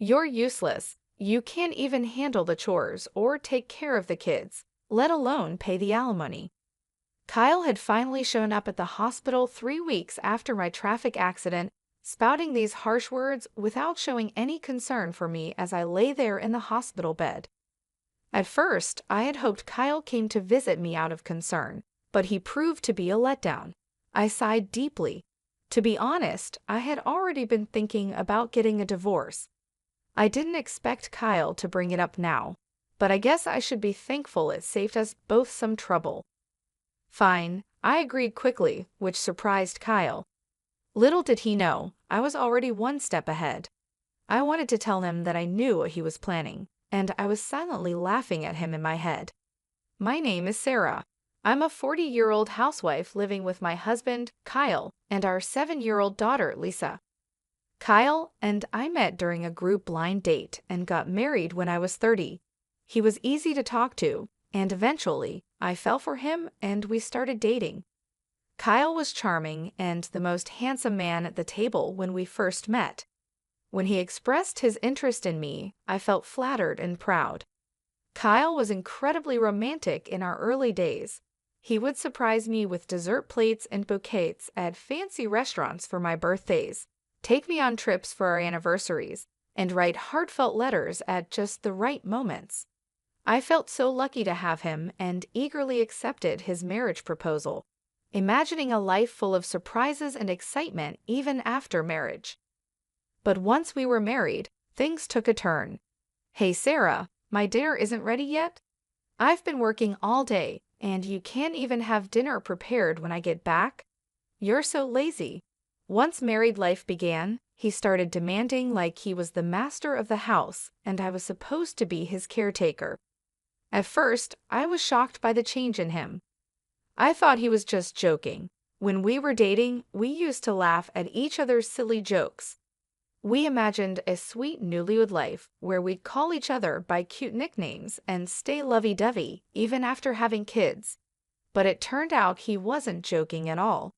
You're useless. You can't even handle the chores or take care of the kids, let alone pay the alimony. Kyle had finally shown up at the hospital 3 weeks after my traffic accident, spouting these harsh words without showing any concern for me as I lay there in the hospital bed. At first, I had hoped Kyle came to visit me out of concern, but he proved to be a letdown. I sighed deeply. To be honest, I had already been thinking about getting a divorce. I didn't expect Kyle to bring it up now, but I guess I should be thankful it saved us both some trouble. Fine, I agreed quickly, which surprised Kyle. Little did he know, I was already one step ahead. I wanted to tell him that I knew what he was planning, and I was silently laughing at him in my head. My name is Sarah. I'm a 40-year-old housewife living with my husband, Kyle, and our 7-year-old daughter, Lisa. Kyle and I met during a group blind date and got married when I was 30. He was easy to talk to, and eventually, I fell for him and we started dating. Kyle was charming and the most handsome man at the table when we first met. When he expressed his interest in me, I felt flattered and proud. Kyle was incredibly romantic in our early days. He would surprise me with dessert plates and bouquets at fancy restaurants for my birthdays, take me on trips for our anniversaries, and write heartfelt letters at just the right moments. I felt so lucky to have him and eagerly accepted his marriage proposal, imagining a life full of surprises and excitement even after marriage. But once we were married, things took a turn. Hey Sarah, my dinner isn't ready yet? I've been working all day, and you can't even have dinner prepared when I get back? You're so lazy. Once married life began, he started demanding like he was the master of the house and I was supposed to be his caretaker. At first, I was shocked by the change in him. I thought he was just joking. When we were dating, we used to laugh at each other's silly jokes. We imagined a sweet newlywed life where we'd call each other by cute nicknames and stay lovey-dovey even after having kids. But it turned out he wasn't joking at all.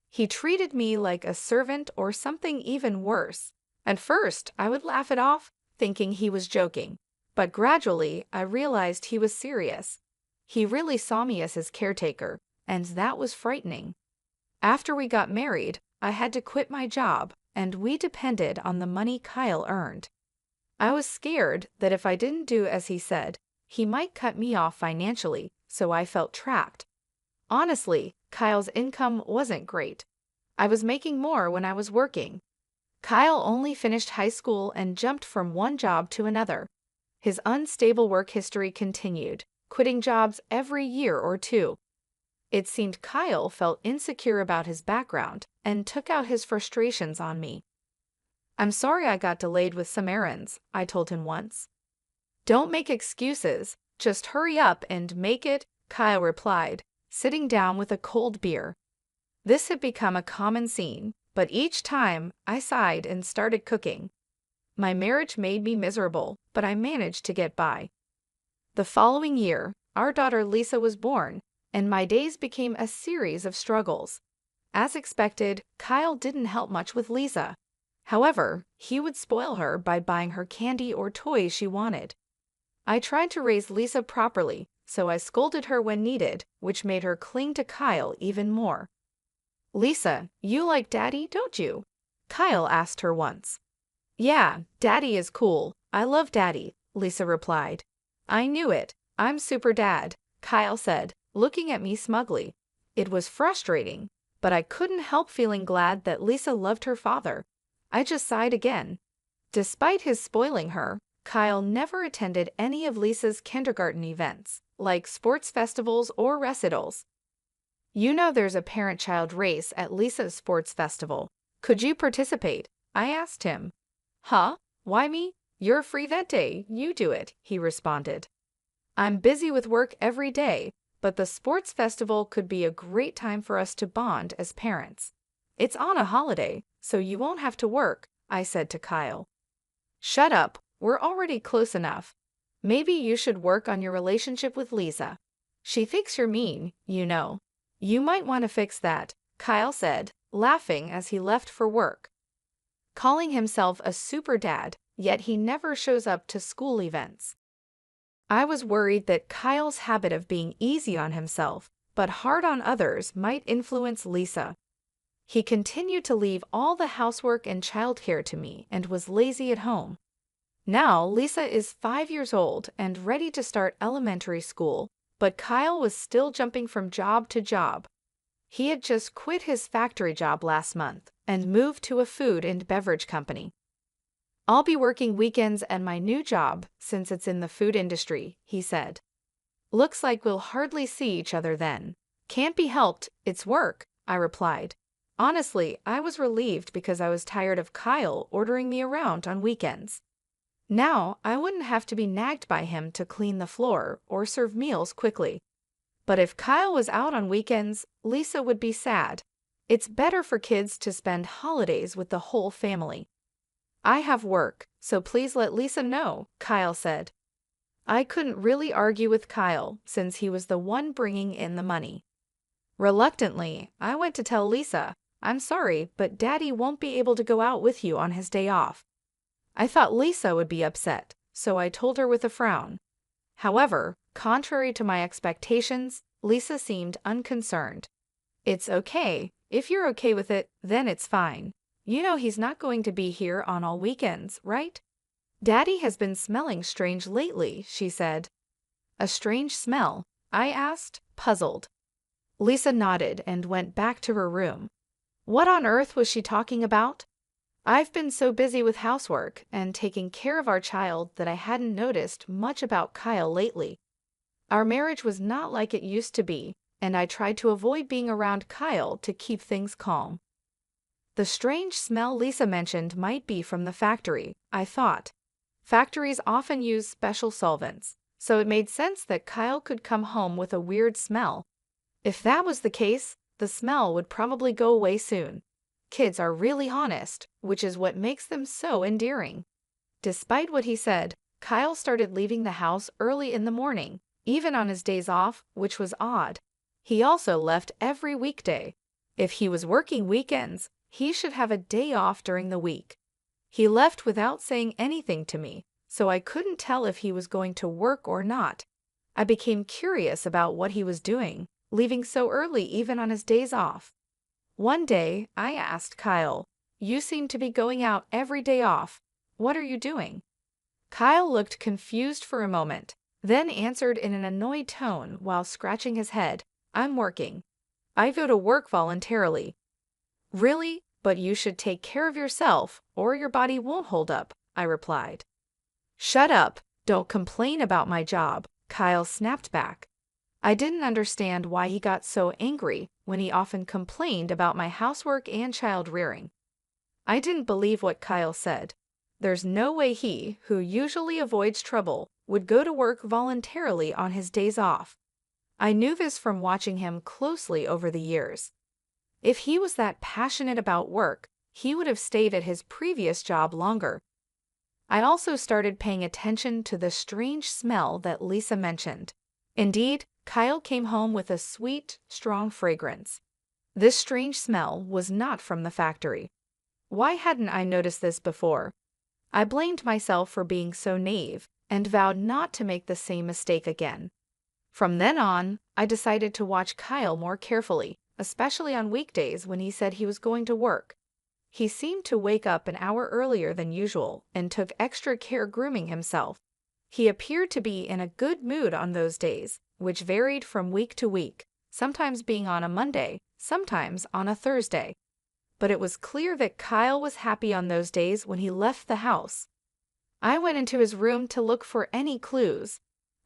He treated me like a servant or something even worse. At first, I would laugh it off, thinking he was joking. But gradually, I realized he was serious. He really saw me as his caretaker, and that was frightening. After we got married, I had to quit my job, and we depended on the money Kyle earned. I was scared that if I didn't do as he said, he might cut me off financially, so I felt trapped. Honestly, Kyle's income wasn't great. I was making more when I was working. Kyle only finished high school and jumped from one job to another. His unstable work history continued, quitting jobs every year or two. It seemed Kyle felt insecure about his background and took out his frustrations on me. I'm sorry I got delayed with some errands, I told him once. Don't make excuses, just hurry up and make it, Kyle replied, sitting down with a cold beer. This had become a common scene, but each time I sighed and started cooking. My marriage made me miserable, but I managed to get by. The following year, our daughter Lisa was born, and my days became a series of struggles. As expected, Kyle didn't help much with Lisa. However, he would spoil her by buying her candy or toys she wanted. I tried to raise Lisa properly, so I scolded her when needed, which made her cling to Kyle even more. Lisa, you like Daddy, don't you? Kyle asked her once. Yeah, Daddy is cool. I love Daddy, Lisa replied. I knew it. I'm super dad, Kyle said, looking at me smugly. It was frustrating, but I couldn't help feeling glad that Lisa loved her father. I just sighed again. Despite his spoiling her, Kyle never attended any of Lisa's kindergarten events, like sports festivals or recitals. You know there's a parent-child race at Lisa's sports festival. Could you participate? I asked him. Huh? Why me? You're free that day. You do it, he responded. I'm busy with work every day, but the sports festival could be a great time for us to bond as parents. It's on a holiday, so you won't have to work, I said to Kyle. Shut up, we're already close enough. Maybe you should work on your relationship with Lisa. She thinks you're mean, you know. You might want to fix that, Kyle said, laughing as he left for work. Calling himself a super dad, yet he never shows up to school events. I was worried that Kyle's habit of being easy on himself, but hard on others, might influence Lisa. He continued to leave all the housework and childcare to me and was lazy at home. Now, Lisa is 5 years old and ready to start elementary school, but Kyle was still jumping from job to job. He had just quit his factory job last month and moved to a food and beverage company. "I'll be working weekends at my new job since it's in the food industry," he said. "Looks like we'll hardly see each other then." "Can't be helped, it's work," I replied. Honestly, I was relieved because I was tired of Kyle ordering me around on weekends. Now, I wouldn't have to be nagged by him to clean the floor or serve meals quickly. But if Kyle was out on weekends, Lisa would be sad. It's better for kids to spend holidays with the whole family. "I have work, so please let Lisa know," Kyle said. I couldn't really argue with Kyle since he was the one bringing in the money. Reluctantly, I went to tell Lisa, "I'm sorry, but Daddy won't be able to go out with you on his day off." I thought Lisa would be upset, so I told her with a frown. However, contrary to my expectations, Lisa seemed unconcerned. "It's okay. If you're okay with it, then it's fine. You know he's not going to be here on all weekends, right?" "Daddy has been smelling strange lately," she said. "A strange smell?" I asked, puzzled. Lisa nodded and went back to her room. What on earth was she talking about? "I've been so busy with housework and taking care of our child that I hadn't noticed much about Kyle lately. Our marriage was not like it used to be, and I tried to avoid being around Kyle to keep things calm." The strange smell Lisa mentioned might be from the factory, I thought. Factories often use special solvents, so it made sense that Kyle could come home with a weird smell. If that was the case, the smell would probably go away soon. Kids are really honest, which is what makes them so endearing. Despite what he said, Kyle started leaving the house early in the morning, even on his days off, which was odd. He also left every weekday. If he was working weekends, he should have a day off during the week. He left without saying anything to me, so I couldn't tell if he was going to work or not. I became curious about what he was doing, leaving so early even on his days off. One day, I asked Kyle, "You seem to be going out every day off. What are you doing?" Kyle looked confused for a moment, then answered in an annoyed tone while scratching his head, "I'm working. I go to work voluntarily." "Really? But you should take care of yourself, or your body won't hold up," I replied. "Shut up, don't complain about my job," Kyle snapped back. I didn't understand why he got so angry when he often complained about my housework and child rearing. I didn't believe what Kyle said. There's no way he, who usually avoids trouble, would go to work voluntarily on his days off. I knew this from watching him closely over the years. If he was that passionate about work, he would have stayed at his previous job longer. I also started paying attention to the strange smell that Lisa mentioned. Indeed, Kyle came home with a sweet, strong fragrance. This strange smell was not from the factory. Why hadn't I noticed this before? I blamed myself for being so naive and vowed not to make the same mistake again. From then on, I decided to watch Kyle more carefully, especially on weekdays when he said he was going to work. He seemed to wake up an hour earlier than usual and took extra care grooming himself. He appeared to be in a good mood on those days, which varied from week to week, sometimes being on a Monday, sometimes on a Thursday. But it was clear that Kyle was happy on those days when he left the house. I went into his room to look for any clues.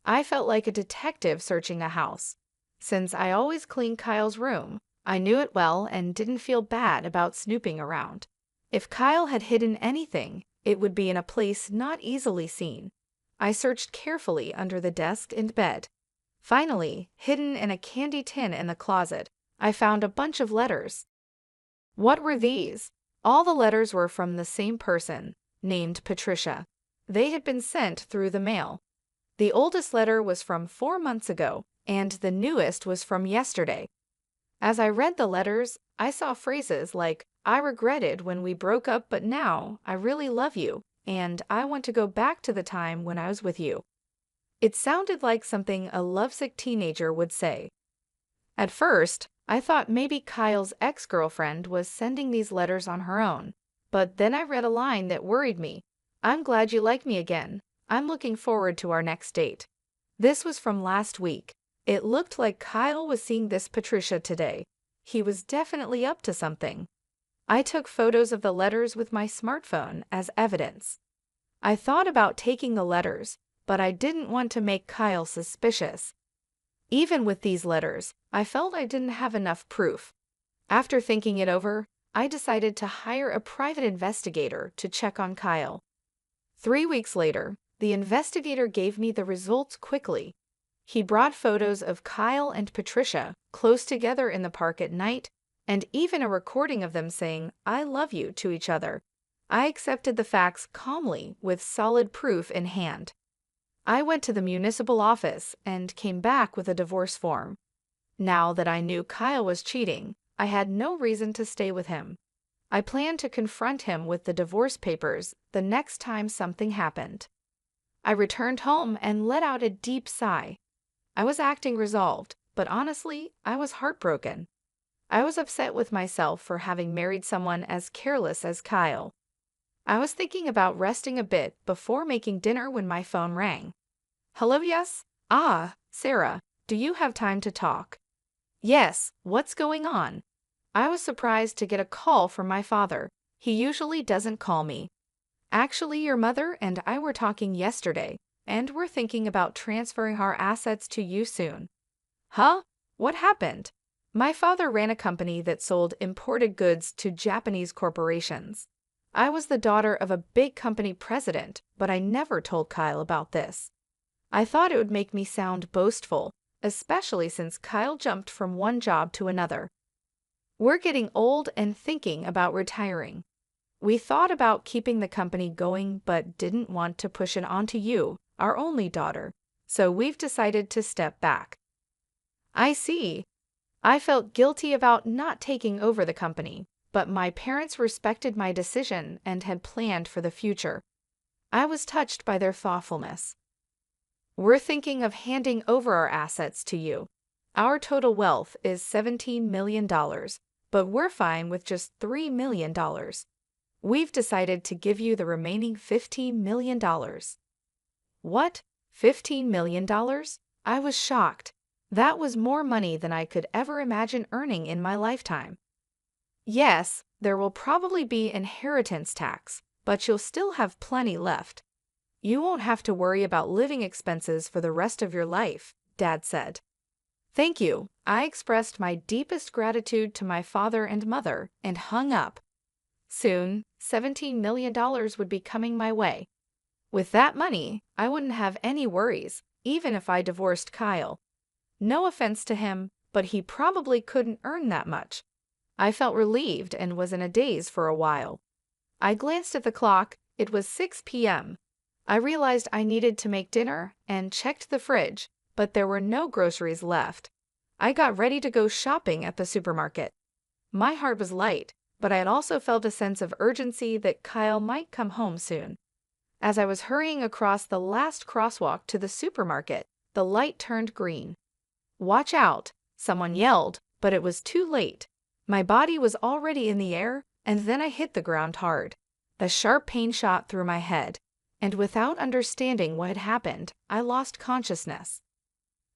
I felt like a detective searching a house. Since I always clean Kyle's room, I knew it well and didn't feel bad about snooping around. If Kyle had hidden anything, it would be in a place not easily seen. I searched carefully under the desk and bed. Finally, hidden in a candy tin in the closet, I found a bunch of letters. What were these? All the letters were from the same person, named Patricia. They had been sent through the mail. The oldest letter was from 4 months ago, and the newest was from yesterday. As I read the letters, I saw phrases like, "I regretted when we broke up, but now I really love you," and I want to go back to the time when I was with you." It sounded like something a lovesick teenager would say. At first, I thought maybe Kyle's ex-girlfriend was sending these letters on her own, but then I read a line that worried me. "I'm glad you like me again. I'm looking forward to our next date." This was from last week. It looked like Kyle was seeing this Patricia today. He was definitely up to something. I took photos of the letters with my smartphone as evidence. I thought about taking the letters, but I didn't want to make Kyle suspicious. Even with these letters, I felt I didn't have enough proof. After thinking it over, I decided to hire a private investigator to check on Kyle. 3 weeks later, the investigator gave me the results quickly. He brought photos of Kyle and Patricia close together in the park at night, and even a recording of them saying, "I love you" to each other. I accepted the facts calmly with solid proof in hand. I went to the municipal office and came back with a divorce form. Now that I knew Kyle was cheating, I had no reason to stay with him. I planned to confront him with the divorce papers the next time something happened. I returned home and let out a deep sigh. I was acting resolved, but honestly, I was heartbroken. I was upset with myself for having married someone as careless as Kyle. I was thinking about resting a bit before making dinner when my phone rang. "Hello, yes? Ah, Sarah, do you have time to talk?" "Yes, what's going on?" I was surprised to get a call from my father. He usually doesn't call me. "Actually, your mother and I were talking yesterday, and we're thinking about transferring our assets to you soon." "Huh? What happened?" My father ran a company that sold imported goods to Japanese corporations. I was the daughter of a big company president, but I never told Kyle about this. I thought it would make me sound boastful, especially since Kyle jumped from one job to another. "We're getting old and thinking about retiring. We thought about keeping the company going but didn't want to push it onto you, our only daughter, so we've decided to step back." "I see." I felt guilty about not taking over the company, but my parents respected my decision and had planned for the future. I was touched by their thoughtfulness. "We're thinking of handing over our assets to you. Our total wealth is $17 million, but we're fine with just $3 million. We've decided to give you the remaining $15 million. "What? $15 million? I was shocked. That was more money than I could ever imagine earning in my lifetime. "Yes, there will probably be inheritance tax, but you'll still have plenty left. You won't have to worry about living expenses for the rest of your life," Dad said. "Thank you." I expressed my deepest gratitude to my father and mother and hung up. Soon, $17 million would be coming my way. With that money, I wouldn't have any worries, even if I divorced Kyle. No offense to him, but he probably couldn't earn that much. I felt relieved and was in a daze for a while. I glanced at the clock. It was 6 p.m. I realized I needed to make dinner and checked the fridge, but there were no groceries left. I got ready to go shopping at the supermarket. My heart was light, but I had also felt a sense of urgency that Kyle might come home soon. As I was hurrying across the last crosswalk to the supermarket, the light turned green. "Watch out!" someone yelled, but it was too late. My body was already in the air, and then I hit the ground hard. The sharp pain shot through my head, and without understanding what had happened, I lost consciousness.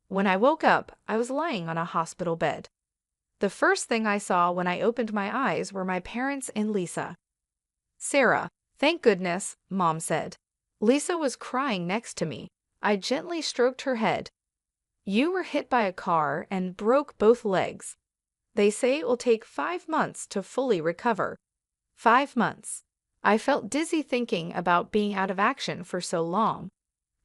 When I woke up, I was lying on a hospital bed. The first thing I saw when I opened my eyes were my parents and Lisa. "Sarah, thank goodness," Mom said. Lisa was crying next to me. I gently stroked her head. "You were hit by a car and broke both legs. They say it will take 5 months to fully recover." 5 months. I felt dizzy thinking about being out of action for so long.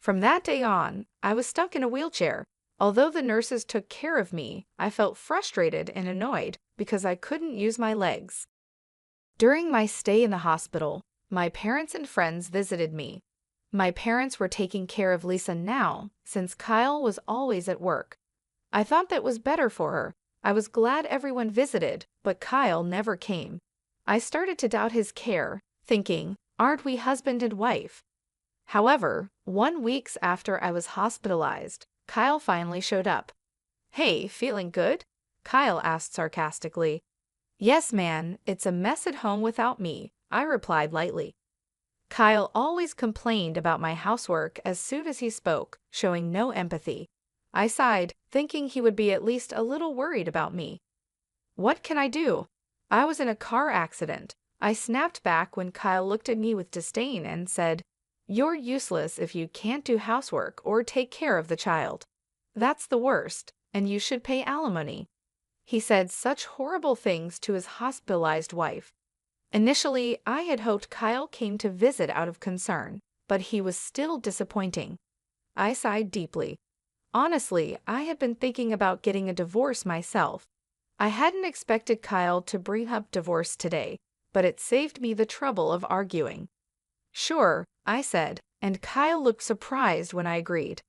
From that day on, I was stuck in a wheelchair. Although the nurses took care of me, I felt frustrated and annoyed because I couldn't use my legs. During my stay in the hospital, my parents and friends visited me. My parents were taking care of Lisa now, since Kyle was always at work. I thought that was better for her. I was glad everyone visited, but Kyle never came. I started to doubt his care, thinking, Aren't we husband and wife? However, 1 week after I was hospitalized, Kyle finally showed up. Hey, feeling good? Kyle asked sarcastically. Yes, man, it's a mess at home without me, I replied lightly. Kyle always complained about my housework as soon as he spoke, showing no empathy. I sighed, thinking he would be at least a little worried about me. What can I do? I was in a car accident. I snapped back when Kyle looked at me with disdain and said, You're useless if you can't do housework or take care of the child. That's the worst, and you should pay alimony. He said such horrible things to his hospitalized wife. Initially, I had hoped Kyle came to visit out of concern, but he was still disappointing. I sighed deeply. Honestly, I had been thinking about getting a divorce myself. I hadn't expected Kyle to bring up divorce today, but it saved me the trouble of arguing. Sure, I said, and Kyle looked surprised when I agreed.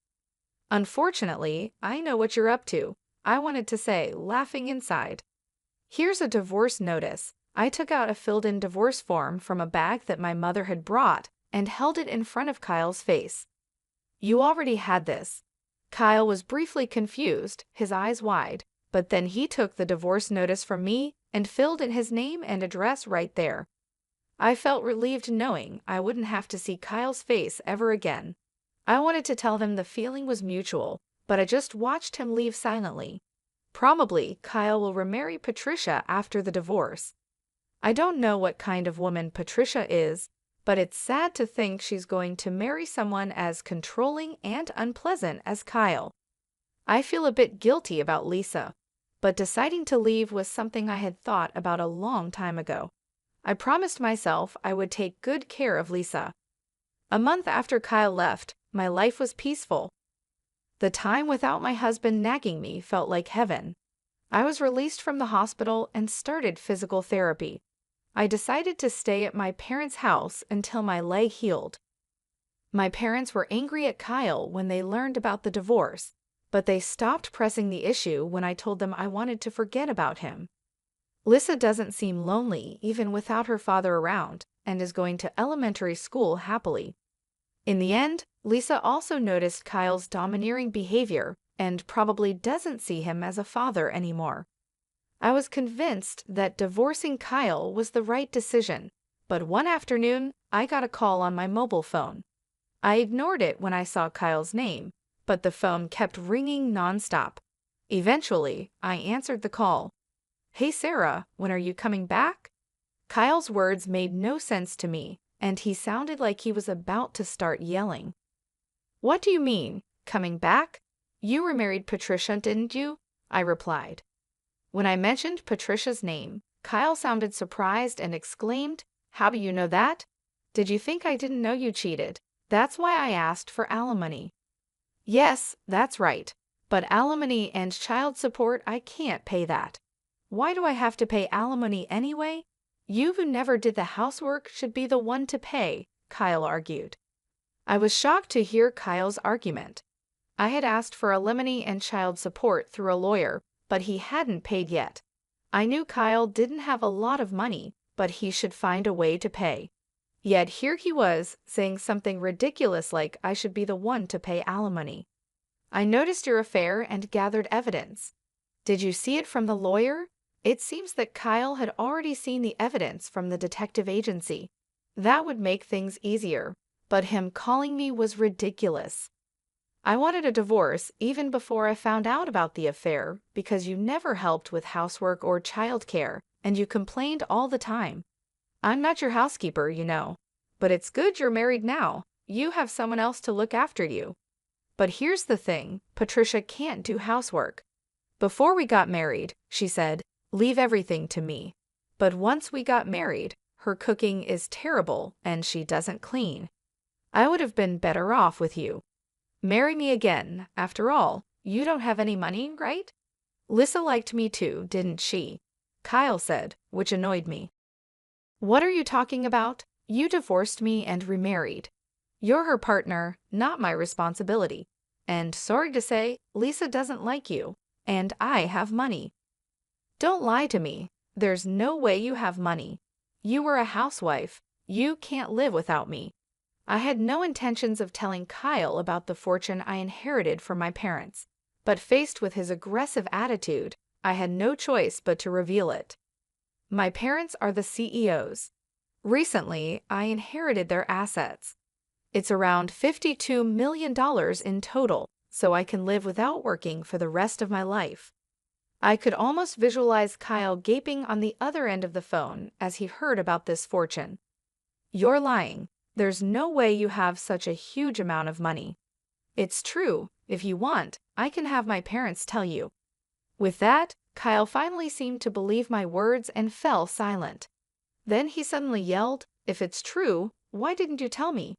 Unfortunately, I know what you're up to, I wanted to say, laughing inside. Here's a divorce notice. I took out a filled-in divorce form from a bag that my mother had brought and held it in front of Kyle's face. You already had this. Kyle was briefly confused, his eyes wide, but then he took the divorce notice from me and filled in his name and address right there. I felt relieved knowing I wouldn't have to see Kyle's face ever again. I wanted to tell them the feeling was mutual, but I just watched him leave silently. Probably Kyle will remarry Patricia after the divorce. I don't know what kind of woman Patricia is, but it's sad to think she's going to marry someone as controlling and unpleasant as Kyle. I feel a bit guilty about Lisa, but deciding to leave was something I had thought about a long time ago. I promised myself I would take good care of Lisa. A month after Kyle left, my life was peaceful. The time without my husband nagging me felt like heaven. I was released from the hospital and started physical therapy. I decided to stay at my parents' house until my leg healed. My parents were angry at Kyle when they learned about the divorce, but they stopped pressing the issue when I told them I wanted to forget about him. Lisa doesn't seem lonely even without her father around and is going to elementary school happily. In the end, Lisa also noticed Kyle's domineering behavior and probably doesn't see him as a father anymore. I was convinced that divorcing Kyle was the right decision, but one afternoon, I got a call on my mobile phone. I ignored it when I saw Kyle's name, but the phone kept ringing nonstop. Eventually, I answered the call. Hey Sarah, when are you coming back? Kyle's words made no sense to me, and he sounded like he was about to start yelling. What do you mean, coming back? You remarried Patricia, didn't you? I replied. When I mentioned Patricia's name, Kyle sounded surprised and exclaimed, How do you know that? Did you think I didn't know you cheated? That's why I asked for alimony. Yes, that's right. But alimony and child support, I can't pay that. Why do I have to pay alimony anyway? You who never did the housework should be the one to pay, Kyle argued. I was shocked to hear Kyle's argument. I had asked for alimony and child support through a lawyer, but he hadn't paid yet. I knew Kyle didn't have a lot of money, but he should find a way to pay. Yet here he was, saying something ridiculous like I should be the one to pay alimony. I noticed your affair and gathered evidence. Did you see it from the lawyer? It seems that Kyle had already seen the evidence from the detective agency. That would make things easier, but him calling me was ridiculous. I wanted a divorce even before I found out about the affair because you never helped with housework or childcare, and you complained all the time. I'm not your housekeeper, you know. But it's good you're married now. You have someone else to look after you. But here's the thing, Patricia can't do housework. Before we got married, she said, leave everything to me. But once we got married, her cooking is terrible and she doesn't clean. I would have been better off with you. Marry me again. After all, you don't have any money, right? Lisa liked me too, didn't she? Kyle said, which annoyed me. What are you talking about? You divorced me and remarried. You're her partner, not my responsibility. And sorry to say, Lisa doesn't like you, and I have money. Don't lie to me. There's no way you have money. You were a housewife. You can't live without me. I had no intentions of telling Kyle about the fortune I inherited from my parents, but faced with his aggressive attitude, I had no choice but to reveal it. My parents are the CEOs. Recently, I inherited their assets. It's around $52 million in total, so I can live without working for the rest of my life. I could almost visualize Kyle gaping on the other end of the phone as he heard about this fortune. You're lying. There's no way you have such a huge amount of money. It's true. If you want, I can have my parents tell you. With that, Kyle finally seemed to believe my words and fell silent. Then he suddenly yelled, "If it's true, why didn't you tell me?"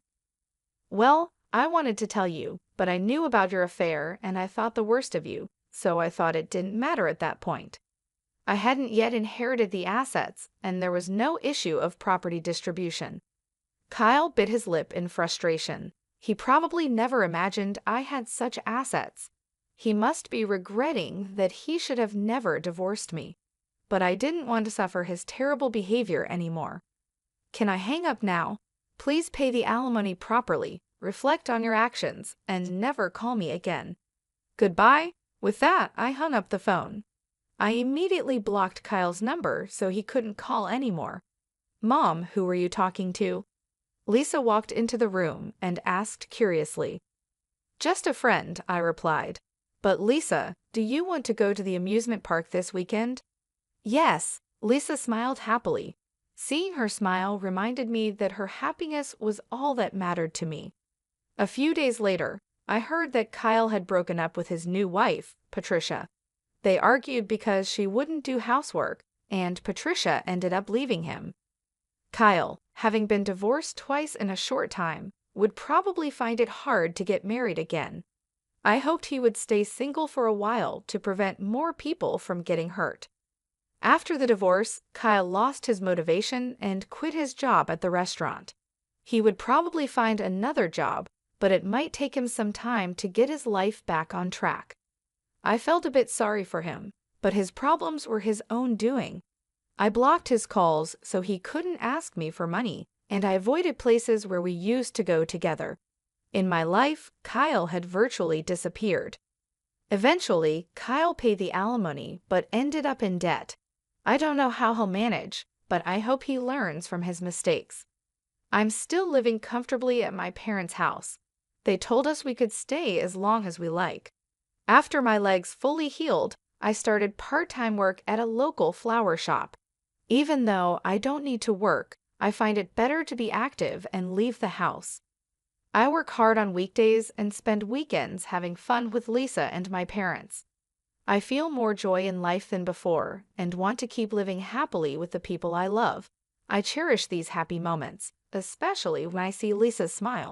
Well, I wanted to tell you, but I knew about your affair and I thought the worst of you, so I thought it didn't matter at that point. I hadn't yet inherited the assets, and there was no issue of property distribution. Kyle bit his lip in frustration. He probably never imagined I had such assets. He must be regretting that he should have never divorced me. But I didn't want to suffer his terrible behavior anymore. Can I hang up now? Please pay the alimony properly, reflect on your actions, and never call me again. Goodbye. With that, I hung up the phone. I immediately blocked Kyle's number so he couldn't call anymore. Mom, who were you talking to? Lisa walked into the room and asked curiously. Just a friend, I replied. But Lisa, do you want to go to the amusement park this weekend? Yes, Lisa smiled happily. Seeing her smile reminded me that her happiness was all that mattered to me. A few days later, I heard that Kyle had broken up with his new wife, Patricia. They argued because she wouldn't do housework, and Patricia ended up leaving him. Kyle, having been divorced twice in a short time, would probably find it hard to get married again. I hoped he would stay single for a while to prevent more people from getting hurt. After the divorce, Kyle lost his motivation and quit his job at the restaurant. He would probably find another job, but it might take him some time to get his life back on track. I felt a bit sorry for him, but his problems were his own doing. I blocked his calls so he couldn't ask me for money, and I avoided places where we used to go together. In my life, Kyle had virtually disappeared. Eventually, Kyle paid the alimony but ended up in debt. I don't know how he'll manage, but I hope he learns from his mistakes. I'm still living comfortably at my parents' house. They told us we could stay as long as we like. After my legs fully healed, I started part-time work at a local flower shop. Even though I don't need to work, I find it better to be active and leave the house. I work hard on weekdays and spend weekends having fun with Lisa and my parents. I feel more joy in life than before and want to keep living happily with the people I love. I cherish these happy moments, especially when I see Lisa smile.